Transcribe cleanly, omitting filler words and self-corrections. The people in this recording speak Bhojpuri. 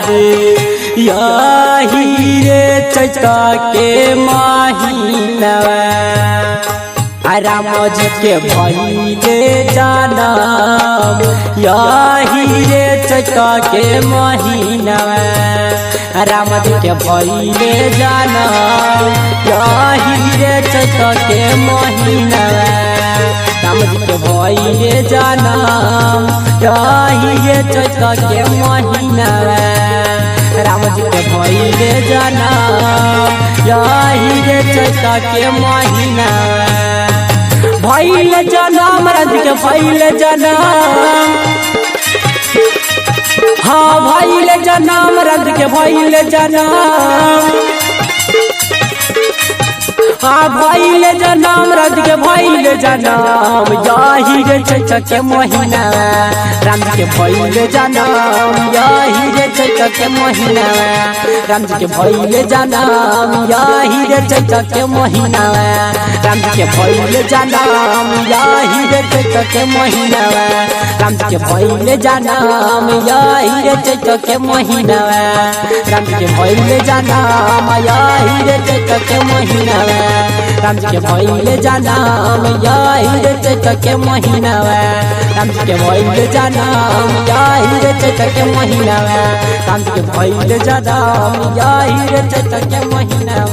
यही रे चैत के महीनवा राम जी के भइले जनम। यही रे चैत के महीनवा राम जी के भइले जनम। यही रे चैत के महीनवा राम जी के भइले जनम। यही रे चैत के महीनवा राम जी के भइले जनम। यही रे चैत के महीनवा भइले जनम राम जी के भइले जनम। हाँ भइले जनम राम जी के भइले जनम। हाँ भइले जनम राम जी के भइले जनम। यही रे चैत के महीना राम जी के भइले जनम। यही रे चैत के महीना राम जी के भइले जनम। यही रे चैत के महीना राम जी के भइले जनम। यही रे चैत के महीना राम जी के भइले जनम। यही रे चैत के महीना राम जी के भइले जनम। यही रे चैत के महीना राम जी के भइले जनम। यही रे चैत के महीना राम जी के भइले जनम। यही रे चैत के महीना राम जी के भइले जनम। यही रे चैत के महीना।